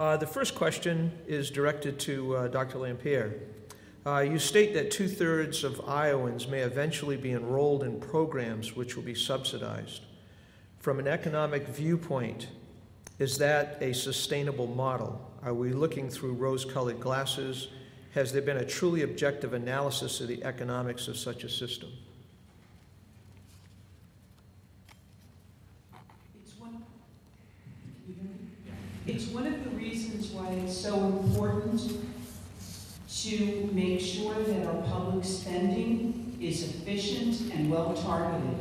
The first question is directed to Dr. Lamphere. You state that 2/3 of Iowans may eventually be enrolled in programs which will be subsidized. From an economic viewpoint, is that a sustainable model? Are we looking through rose-colored glasses? Has there been a truly objective analysis of the economics of such a system? It's one of the reasons why it's so important to make sure that our public spending is efficient and well-targeted,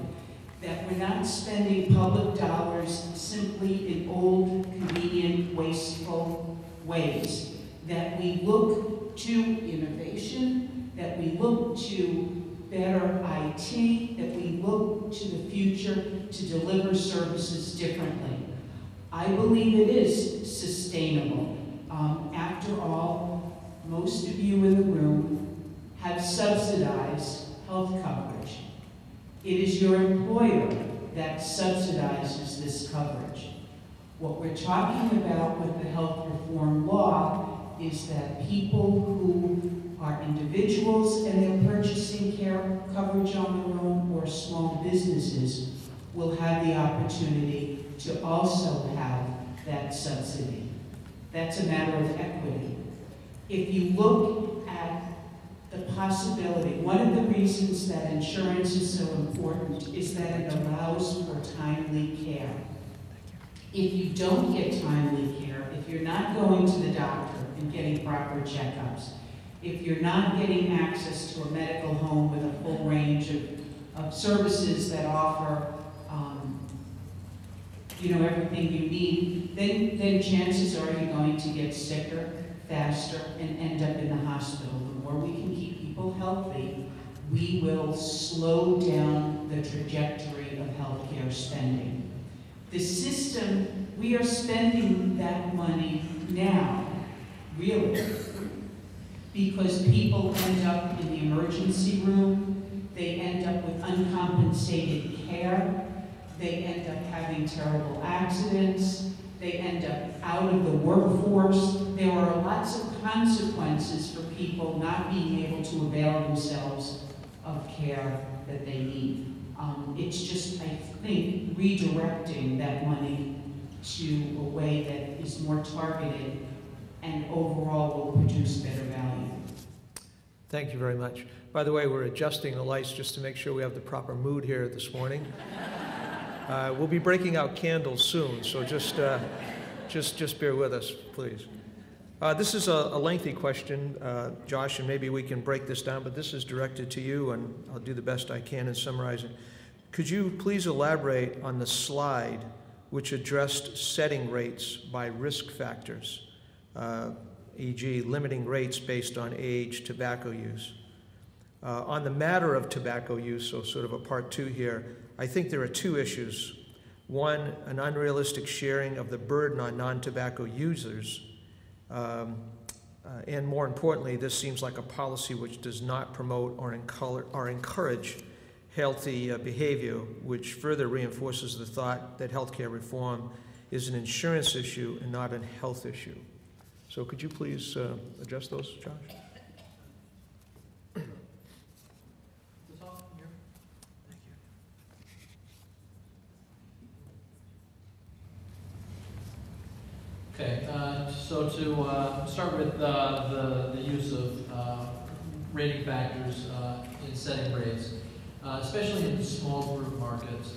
that we're not spending public dollars simply in old, convenient, wasteful ways, that we look to innovation, that we look to better IT, that we look to the future to deliver services differently. I believe it is sustainable. After all, most of you in the room have subsidized health coverage. It is your employer that subsidizes this coverage. What we're talking about with the health reform law is that people who are individuals and they're purchasing care coverage on their own, or small businesses, will have the opportunity to also have that subsidy. That's a matter of equity. If you look at the possibility, one of the reasons that insurance is so important is that it allows for timely care. If you don't get timely care, if you're not going to the doctor and getting proper checkups, if you're not getting access to a medical home with a full range of services that offer everything you need, then chances are you're going to get sicker, faster, and end up in the hospital. The more we can keep people healthy, we will slow down the trajectory of healthcare spending. The system, we are spending that money now, really, because people end up in the emergency room, they end up with uncompensated care, they end up having terrible accidents, they end up out of the workforce. There are lots of consequences for people not being able to avail themselves of care that they need. It's just, I think, redirecting that money to a way that is more targeted and overall will produce better value. Thank you very much. By the way, we're adjusting the lights just to make sure we have the proper mood here this morning. We'll be breaking out candles soon, so just bear with us, please. This is a lengthy question, Josh, and maybe we can break this down, but this is directed to you, and I'll do the best I can in summarizing. Could you please elaborate on the slide which addressed setting rates by risk factors, e.g. limiting rates based on age, tobacco use? On the matter of tobacco use, so sort of a part two here, I think there are two issues. One, an unrealistic sharing of the burden on non-tobacco users, and more importantly, this seems like a policy which does not promote or encourage healthy behavior, which further reinforces the thought that healthcare reform is an insurance issue and not a health issue. So could you please address those, Josh? Okay, so to start with the use of rating factors in setting rates, especially in small group markets,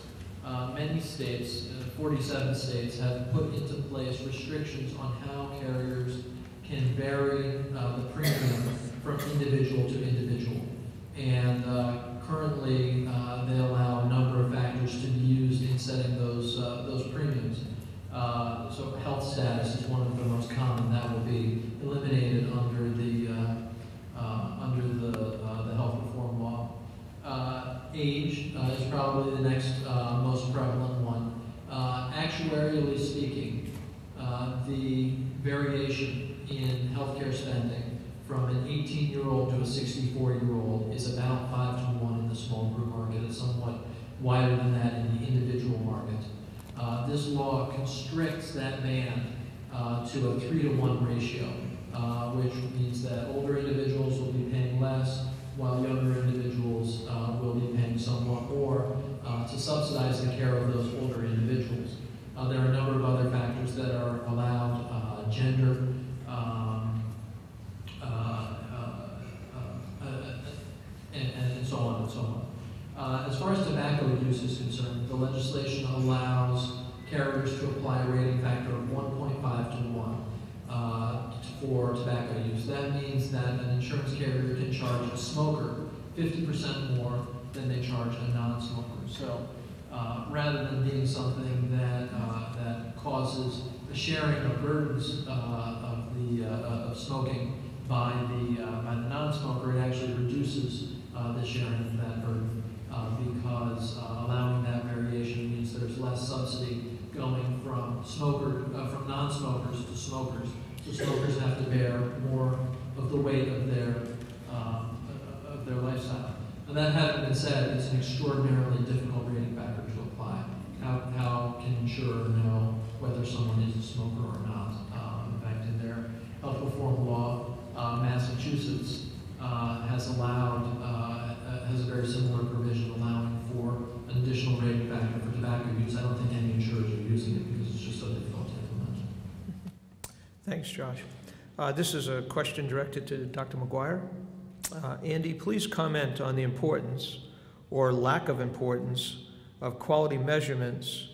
many states, 47 states, have put into place restrictions on how carriers can vary the premium from individual to individual. And currently, they allow a number of factors to be used in setting those premiums. So health status is one of the most common. That will be eliminated under the health reform law. Age is probably the next most prevalent one. Actuarially speaking, the variation in healthcare spending from an 18-year-old to a 64-year-old is about 5 to 1 in the small group market. It's somewhat wider than that in the individual market. This law constricts that band to a 3-to-1 ratio, which means that older individuals will be paying less, while younger individuals will be paying somewhat more to subsidize the care of those older individuals. There are a number of other factors that are allowed, gender, and so on and so on. As far as tobacco use is concerned, the legislation allows carriers to apply a rating factor of 1.5 to 1 for tobacco use. That means that an insurance carrier can charge a smoker 50% more than they charge a non-smoker. So rather than being something that causes the sharing of burdens of smoking by the non-smoker, it actually reduces the sharing of that burden because allowing that variation means there's less subsidy going from non-smokers to smokers. So smokers have to bear more of the weight of their lifestyle. And that having been said, it's an extraordinarily difficult rating factor to apply. How can an insurer know whether someone is a smoker or not? In fact, in their health reform law, Massachusetts has a very similar provision allowing for an additional rating factor for tobacco use. I don't think any insurers are using it because it's just so difficult to implement. Thanks, Josh. This is a question directed to Dr. McGuire. Andy, please comment on the importance or lack of importance of quality measurements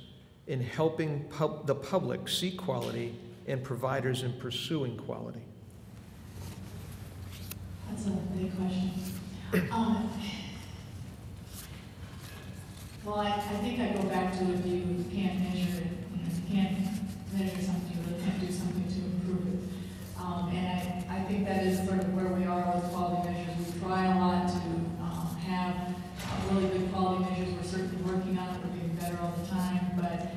in helping the public see quality and providers in pursuing quality. That's a big question. Well, I think I go back to if you can't measure it, if you can't measure something, you really can't do something to improve it. And I think that is sort of where we are with quality measures. We try a lot to have really good quality measures. We're certainly working on it. We're getting better all the time. But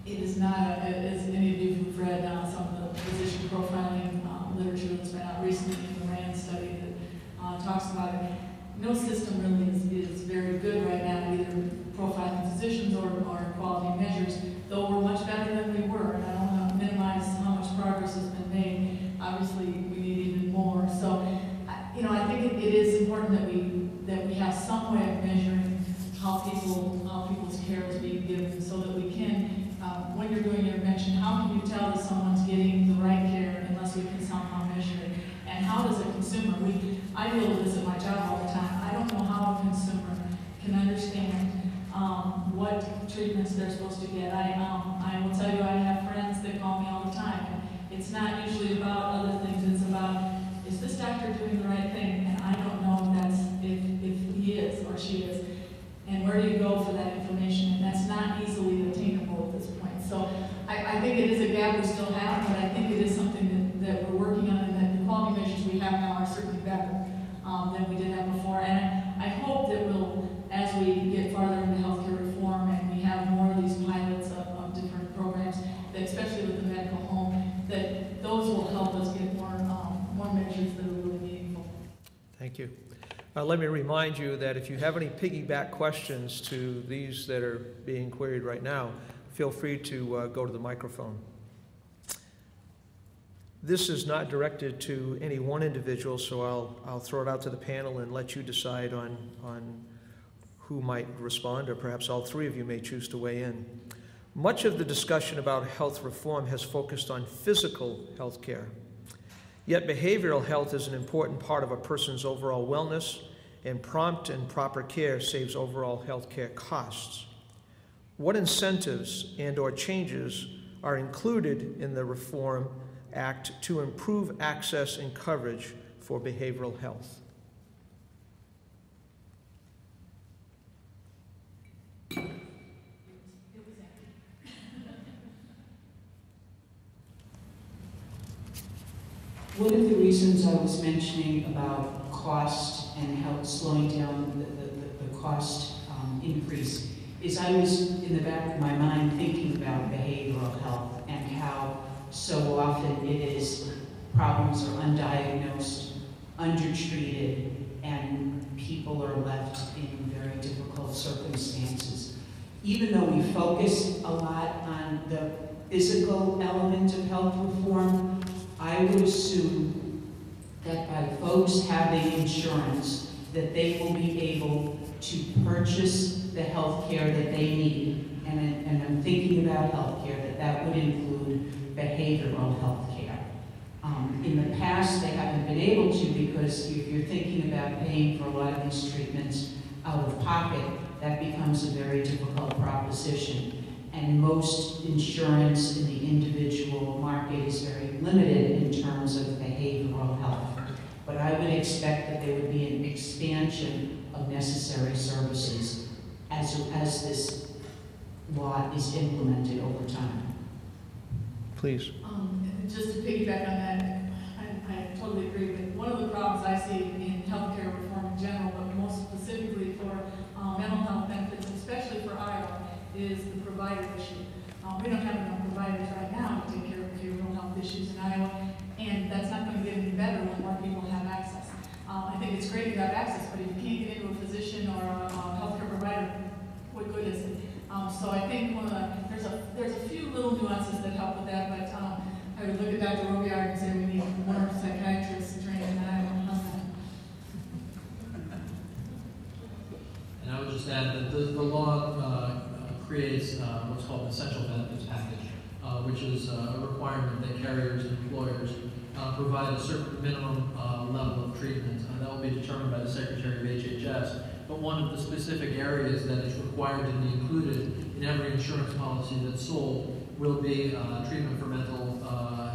it is not, as any of you who've read some of the physician profiling literature that's been out recently in the RAND study that talks about it, no system really is very good right now, either profiling physicians or quality measures, though we're much better than we were. And I don't want to minimize how much progress has been made. Obviously, we need even more. So, I think it is important that we have some way of measuring how people's care is being given, so that we can, when you're doing your intervention, how can you tell that someone's getting the right care unless we can somehow measure it? And how does a consumer, I deal with this at my job all the time, I don't know how a consumer can understand what treatments they're supposed to get. I will tell you, I have friends that call me all the time. It's not usually about other things, it's about, is this doctor doing the right thing? And I don't know if he is or she is. And where do you go for that information? And that's not easily attainable at this point. So I think it is a gap we still have, but I think it is something that we're working on, and that the quality measures we have now are certainly better than we did have before. And I hope that as we get farther into healthcare reform and we have more of these pilots of different programs, that especially with the medical home, that those will help us get more measures that are really meaningful. Thank you. Let me remind you that if you have any piggyback questions to these that are being queried right now, feel free to go to the microphone. This is not directed to any one individual, so I'll throw it out to the panel and let you decide on who might respond, or perhaps all three of you may choose to weigh in. Much of the discussion about health reform has focused on physical health care. Yet behavioral health is an important part of a person's overall wellness, and prompt and proper care saves overall health care costs. What incentives and/or changes are included in the Reform Act to improve access and coverage for behavioral health? One of the reasons I was mentioning about cost and how slowing down the cost increase is I was in the back of my mind thinking about behavioral health and how so often it is problems are undiagnosed, undertreated, and people are left in very difficult circumstances. even though we focus a lot on the physical element of health reform, I would assume that by folks having insurance, that they will be able to purchase the health care that they need. And I'm thinking about health care, that would include behavioral health care. In the past, they haven't been able to, because if you're thinking about paying for a lot of these treatments out of pocket, that becomes a very difficult proposition. And most insurance in the individual market is very limited in terms of behavioral health. But I would expect that there would be an expansion of necessary services as this law is implemented over time. Please. Just to piggyback on that, I totally agree, but one of the problems I see in healthcare reform in general, but most specifically for mental health benefits, especially for Iowa, is the provider issue. We don't have enough providers right now to take care of behavioral health issues in Iowa, and that's not going to get any better when more people have access. I think it's great to have access, but if you can't get into a physician or a healthcare provider, what good is it? So I think there's a few little nuances that help with that, but I would look at Dr. Robillard and say we need more psychiatrists trained in Iowa. And I would just add that the law creates what's called an essential benefits package, which is a requirement that carriers and employers provide a certain minimum level of treatment. That will be determined by the Secretary of HHS. But one of the specific areas that is required to be included in every insurance policy that's sold will be treatment for mental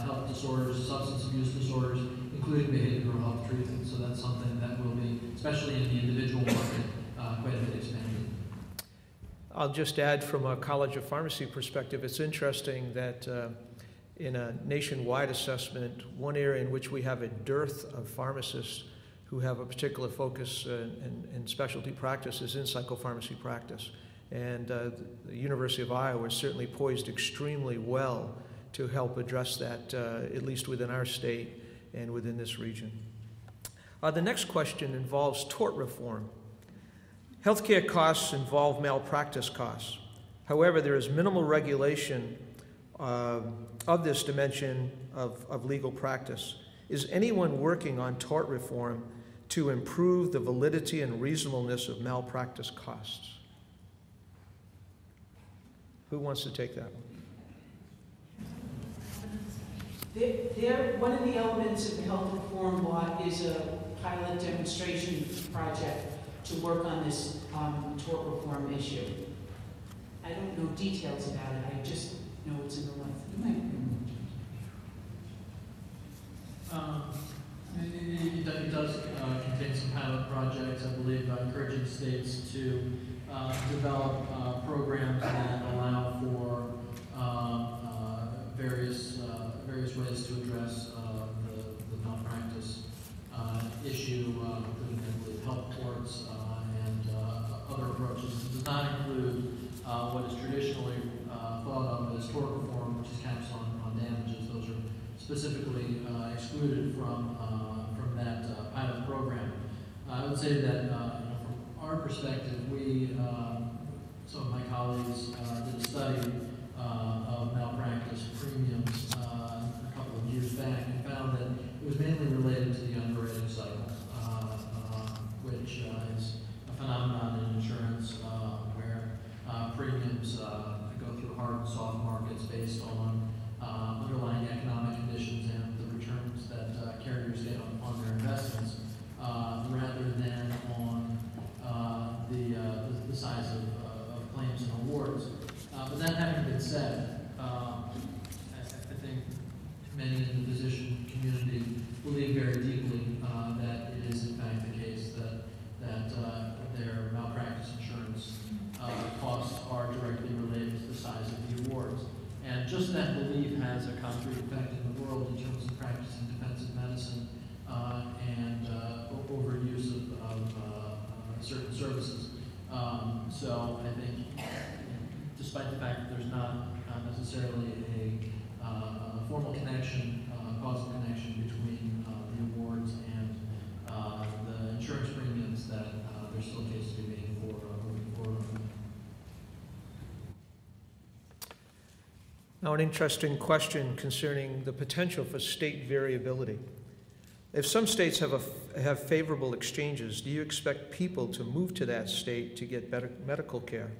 health disorders, substance abuse disorders, including behavioral health treatment. So that's something that will be, especially in the individual market, quite a bit expanded. I'll just add from a College of Pharmacy perspective, it's interesting that in a nationwide assessment, one area in which we have a dearth of pharmacists who have a particular focus in specialty practice is in psychopharmacy practice. And the University of Iowa is certainly poised extremely well to help address that, at least within our state and within this region. The next question involves tort reform. Healthcare costs involve malpractice costs. However, there is minimal regulation of this dimension of legal practice. Is anyone working on tort reform to improve the validity and reasonableness of malpractice costs? Who wants to take that one? One of the elements of the health reform law is a pilot demonstration project to work on this tort reform issue. I don't know details about it. I just know it's in the law. It does contain some pilot projects, I believe, encouraging states to develop programs that allow for various ways to address the malpractice issue, including with health courts and other approaches. It does not include what is traditionally thought of as tort reform, which is caps on damages. Those are specifically excluded from that pilot program. I would say that from our perspective, some of my colleagues did a study of malpractice premiums a couple of years back and found that it was mainly related to the underwriting cycle, which is a phenomenon in insurance where premiums go through hard and soft markets based on underlying economic conditions and the returns that carriers get on their investments, rather than on the size of claims and awards. But that having been said, I think many in the physician community believe very deeply that it is in fact the case that their malpractice insurance costs are directly related to the size of the awards. And just that belief has a concrete effect in the world in terms of practicing defensive medicine and overuse of certain services. So I think, despite the fact that there's not necessarily a formal connection, causal connection between the awards and the insurance premiums, that there's still a case to be made for moving forward. Now, an interesting question concerning the potential for state variability. If some states have favorable exchanges, do you expect people to move to that state to get better medical care?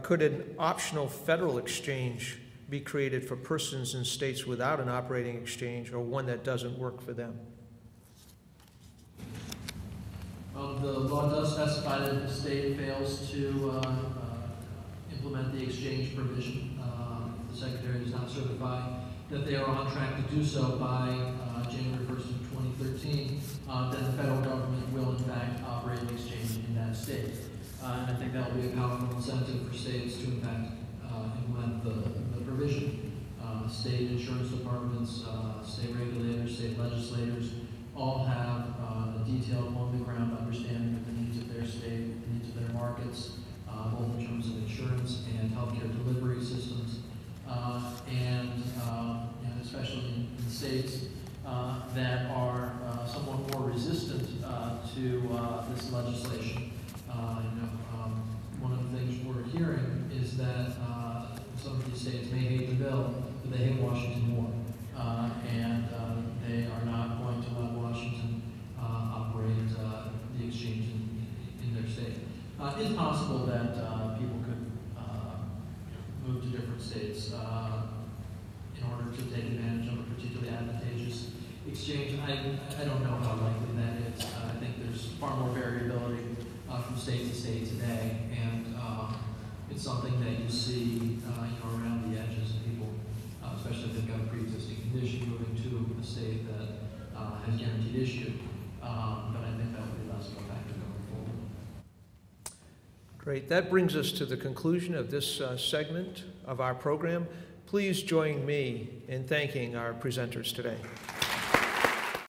Could an optional federal exchange be created for persons in states without an operating exchange or one that doesn't work for them? The law does specify that if the state fails to implement the exchange provision, the Secretary does not certify that they are on track to do so by January 1st of 2013, then the federal government will in fact operate an exchange in that state. And I think that will be a powerful incentive for states to in fact implement the provision. State insurance departments, state regulators, state legislators all have a detailed on-the-ground understanding of the needs of their state, the needs of their markets, both in terms of insurance and healthcare delivery systems, and especially in states that are somewhat more resistant to this legislation. One of the things we're hearing is that some of these states may hate the bill, but they hate Washington more, and they are not going to let Washington operate the exchange in their state. It's possible that people could move to different states in order to take advantage of a particularly advantageous exchange. I don't know how likely that is. I think there's far more variability from state to state today, and it's something that you see around the edges of people, especially if they've got a pre-existing condition, moving to a state that has guaranteed issue. But I think that would be less of a factor going forward. Great. That brings us to the conclusion of this segment of our program. Please join me in thanking our presenters today.